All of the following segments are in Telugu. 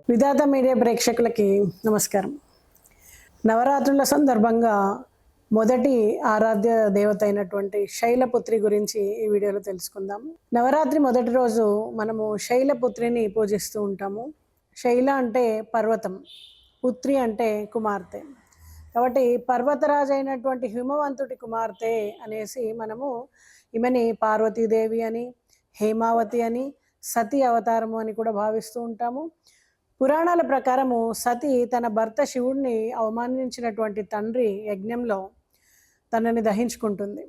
విధాత మీడియా ప్రేక్షకులకి నమస్కారం. నవరాత్రుల సందర్భంగా మొదటి ఆరాధ్య దేవత అయినటువంటి శైలపుత్రి గురించి ఈ వీడియోలో తెలుసుకుందాం. నవరాత్రి మొదటి రోజు మనము శైలపుత్రిని పూజిస్తూ ఉంటాము. శైల అంటే పర్వతం, పుత్రి అంటే కుమార్తె. కాబట్టి పర్వతరాజు అయినటువంటి హిమవంతుడి కుమార్తె అనేసి మనము ఈమెని పార్వతీదేవి అని, హేమావతి అని, సతీ అవతారము అని కూడా భావిస్తూ ఉంటాము. పురాణాల ప్రకారము సతి తన భర్త శివుడిని అవమానించినటువంటి తండ్రి యజ్ఞంలో తనని దహించుకుంటుంది.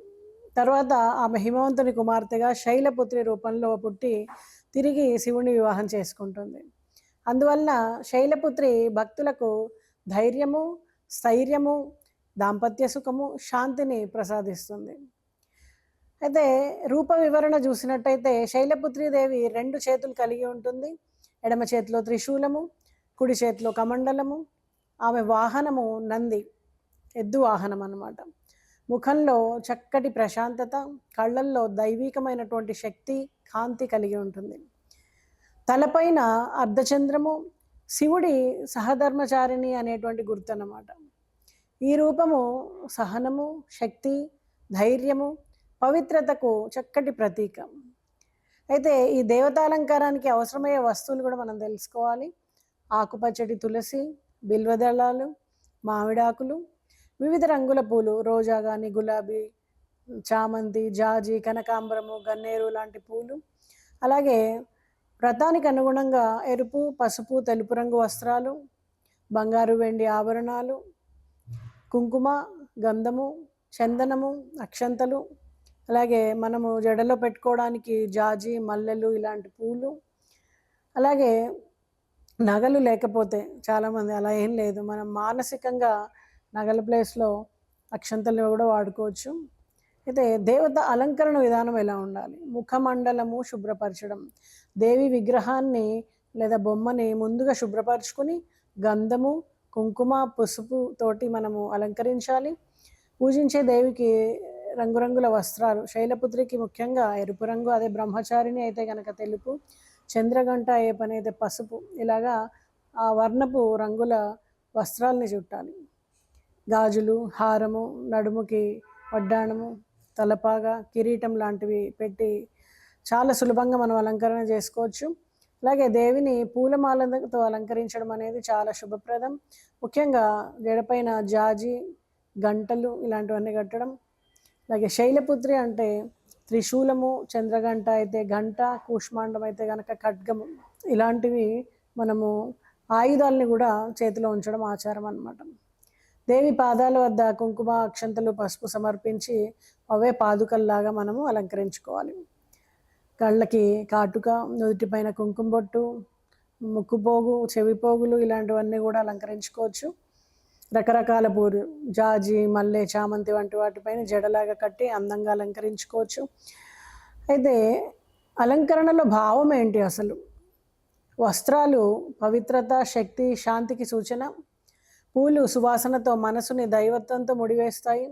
తర్వాత ఆమె హిమవంతుని కుమార్తెగా శైలపుత్రి రూపంలో పుట్టి తిరిగి శివుని వివాహం చేసుకుంటుంది. అందువలన శైలపుత్రి భక్తులకు ధైర్యము, స్థైర్యము, దాంపత్య సుఖము, శాంతిని ప్రసాదిస్తుంది. అయితే రూప వివరణ చూసినట్టయితే శైలపుత్రీదేవి 2 చేతులు కలిగి ఉంటుంది. ఎడమ చేతిలో త్రిశూలము, కుడి చేతిలో కమండలము. ఆమె వాహనము నంది, ఎద్దు వాహనం అన్నమాట. ముఖంలో చక్కటి ప్రశాంతత, కళ్ళల్లో దైవికమైనటువంటి శక్తి, కాంతి కలిగి ఉంటుంది. తలపైన అర్ధచంద్రము, శివుడి సహధర్మచారిణి అనేటువంటి గుర్తు అన్నమాట. ఈ రూపము సహనము, శక్తి, ధైర్యము, పవిత్రతకు చక్కటి ప్రతీక. అయితే ఈ దేవతాలంకారానికి అవసరమయ్యే వస్తువులు కూడా మనం తెలుసుకోవాలి. ఆకుపచ్చటి తులసి, బిల్వదళాలు, మామిడాకులు, వివిధ రంగుల పూలు, రోజా కానీ, గులాబీ, చామంతి, జాజి, కనకాంబరము, గన్నేరు లాంటి పూలు. అలాగే వ్రతానికి అనుగుణంగా ఎరుపు, పసుపు, తెలుపు రంగు వస్త్రాలు, బంగారు వెండి ఆభరణాలు, కుంకుమ, గంధము, చందనము, అక్షంతలు, అలాగే మనము జడలో పెట్టుకోవడానికి జాజి, మల్లెలు ఇలాంటి పూలు. అలాగే నగలు లేకపోతే చాలామంది అలా ఏం లేదు, మనం మానసికంగా నగల ప్లేస్లో అక్షంతలు కూడా వాడుకోవచ్చు. అయితే దేవత అలంకరణ విధానం ఎలా ఉండాలి? ముఖమండలము శుభ్రపరచడం, దేవి విగ్రహాన్ని లేదా బొమ్మని ముందుగా శుభ్రపరచుకొని గంధము, కుంకుమ, పసుపు తోటి మనము అలంకరించాలి. పూజించే దేవికి రంగురంగుల వస్త్రాలు, శైలపుత్రికి ముఖ్యంగా ఎరుపు రంగు, అదే బ్రహ్మచారిని అయితే కనుక తెలుపు, చంద్రగంట ఏ పని అయితే పసుపు, ఇలాగా ఆ వర్ణపు రంగుల వస్త్రాలని చుట్టాలి. గాజులు, హారము, నడుముకి వడ్డాణము, తలపాగా, కిరీటం లాంటివి పెట్టి చాలా సులభంగా మనం అలంకరణ చేసుకోవచ్చు. అలాగే దేవిని పూలమాలతో అలంకరించడం అనేది చాలా శుభప్రదం. ముఖ్యంగా జడపైన జాజి, గంటలు ఇలాంటివన్నీ కట్టడం. అలాగే శైలపుత్రి అంటే త్రిశూలము, చంద్రగంట అయితే గంట, కూష్మాండం అయితే కనుక ఖడ్గము, ఇలాంటివి మనము ఆయుధాలని కూడా చేతిలో ఉంచడం ఆచారం అన్నమాట. దేవి పాదాల వద్ద కుంకుమ, అక్షంతలు, పసుపు సమర్పించి అవే పాదుకల్లాగా మనము అలంకరించుకోవాలి. కళ్ళకి కాటుక, నుదుటిపైన కుంకుమ బొట్టు, ముక్కుపోగు, చెవిపోగులు ఇలాంటివన్నీ కూడా అలంకరించుకోవచ్చు. రకరకాల పూలు, జాజి, మల్లె, చామంతి వంటి వాటిపైన జడలాగా కట్టి అందంగా అలంకరించుకోవచ్చు. అయితే అలంకరణలో భావం ఏంటి అసలు? వస్త్రాలు పవిత్రత, శక్తి, శాంతికి సూచన. పూలు సువాసనతో మనసుని దైవత్వంతో ముడివేస్తాయి.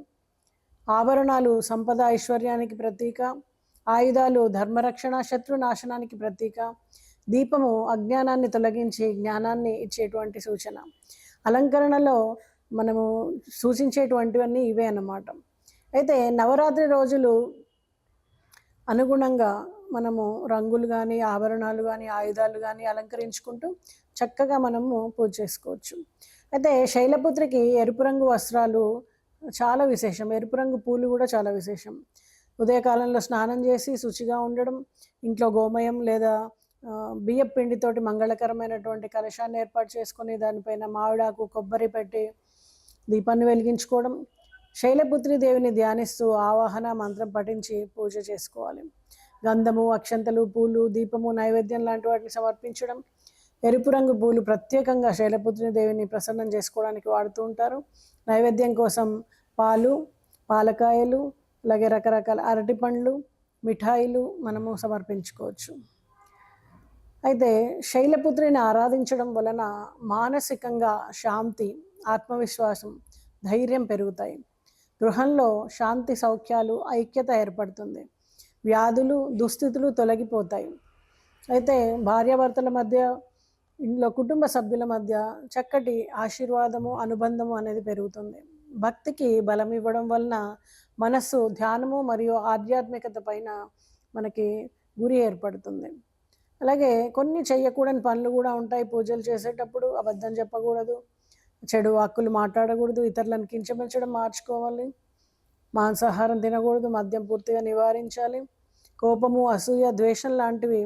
ఆభరణాలు సంపద, ఐశ్వర్యానికి ప్రతీక. ఆయుధాలు ధర్మరక్షణ, శత్రునాశనానికి ప్రతీక. దీపము అజ్ఞానాన్ని తొలగించి జ్ఞానాన్ని ఇచ్చేటువంటి సూచన. అలంకరణలో మనము సూచించేటువంటివన్నీ ఇవే అన్నమాట. అయితే నవరాత్రి రోజులు అనుగుణంగా మనము రంగులు కానీ, ఆభరణాలు కానీ, ఆయుధాలు కానీ అలంకరించుకుంటూ చక్కగా మనము పూజ చేసుకోవచ్చు. అయితే శైలపుత్రికి ఎరుపు రంగు వస్త్రాలు చాలా విశేషం, ఎరుపు రంగు పూలు కూడా చాలా విశేషం. ఉదయకాలంలో స్నానం చేసి శుచిగా ఉండడం, ఇంట్లో గోమయం లేదా బియ్యం పిండితోటి మంగళకరమైనటువంటి కలశాన్ని ఏర్పాటు చేసుకొని దానిపైన మామిడాకు, కొబ్బరి పెట్టి దీపాన్ని వెలిగించుకోవడం. శైలపుత్రి దేవిని ధ్యానిస్తూ ఆవాహన మంత్రం పఠించి పూజ చేసుకోవాలి. గంధము, అక్షంతలు, పూలు, దీపము, నైవేద్యం లాంటి వాటిని సమర్పించడం. ఎరుపు రంగు పూలు ప్రత్యేకంగా శైలపుత్రి దేవిని ప్రసన్నం చేసుకోవడానికి వాడుతూ ఉంటారు. నైవేద్యం కోసం పాలు, పాలకాయలు, అలాగే రకరకాల అరటి పండ్లు, మిఠాయిలు మనము సమర్పించుకోవచ్చు. అయితే శైలపుత్రిని ఆరాధించడం వలన మానసికంగా శాంతి, ఆత్మవిశ్వాసం, ధైర్యం పెరుగుతాయి. గృహంలో శాంతి, సౌఖ్యాలు, ఐక్యత ఏర్పడుతుంది. వ్యాధులు, దుస్థితులు తొలగిపోతాయి. అయితే భార్యాభర్తల మధ్య, ఇంట్లో కుటుంబ సభ్యుల మధ్య చక్కటి ఆశీర్వాదము, అనుబంధము అనేది పెరుగుతుంది. భక్తికి బలం ఇవ్వడం వలన మనస్సు ధ్యానము మరియు ఆధ్యాత్మికత పైన మనకి గురి ఏర్పడుతుంది. అలాగే కొన్ని చెయ్యకూడని పనులు కూడా ఉంటాయి. పూజలు చేసేటప్పుడు అబద్ధం చెప్పకూడదు, చెడు వాక్కులు మాట్లాడకూడదు, ఇతరులను కించపరచడం మార్చుకోవాలి, మాంసాహారం తినకూడదు, మద్యం పూర్తిగా నివారించాలి, కోపము, అసూయ, ద్వేషం లాంటివి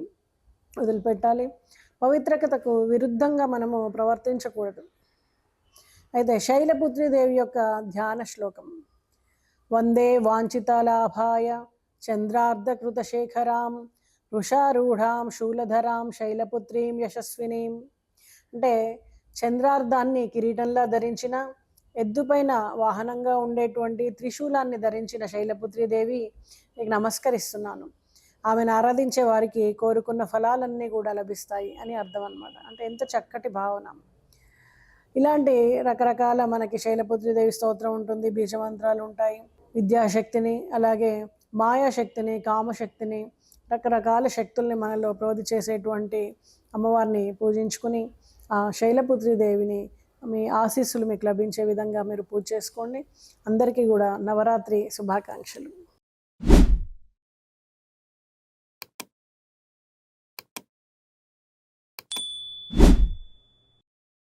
వదిలిపెట్టాలి, పవిత్రతకు విరుద్ధంగా మనము ప్రవర్తించకూడదు. అయితే శైలపుత్రి దేవి యొక్క ధ్యాన శ్లోకం: వందే వాంఛితాలాభాయ చంద్రార్ధకృతశేఖరాం వృషారూఢాం శూలధరాం శైలపుత్రీం యశస్వినీం. అంటే చంద్రార్ధాన్ని కిరీటంలా ధరించిన, ఎద్దుపైన వాహనంగా ఉండేటువంటి త్రిశూలాన్ని ధరించిన శైలపుత్రి దేవి నీకు నమస్కరిస్తున్నాను. ఆమెను ఆరాధించే వారికి కోరుకున్న ఫలాలన్నీ కూడా లభిస్తాయి అని అర్థం అన్నమాట. అంటే ఎంత చక్కటి భావన. ఇలాంటి రకరకాల మనకి శైలపుత్రి దేవి స్తోత్రం ఉంటుంది, బీజమంత్రాలు ఉంటాయి. విద్యాశక్తిని, అలాగే మాయాశక్తిని, కామశక్తిని, రకరకాల శక్తుల్ని మనలో ప్రోధి చేసేటువంటి అమ్మవారిని పూజించుకుని ఆ శైలపుత్రి దేవిని మీ ఆశీస్సులు మీకు లభించే విధంగా మీరు పూజ చేసుకోండి. అందరికీ కూడా నవరాత్రి శుభాకాంక్షలు.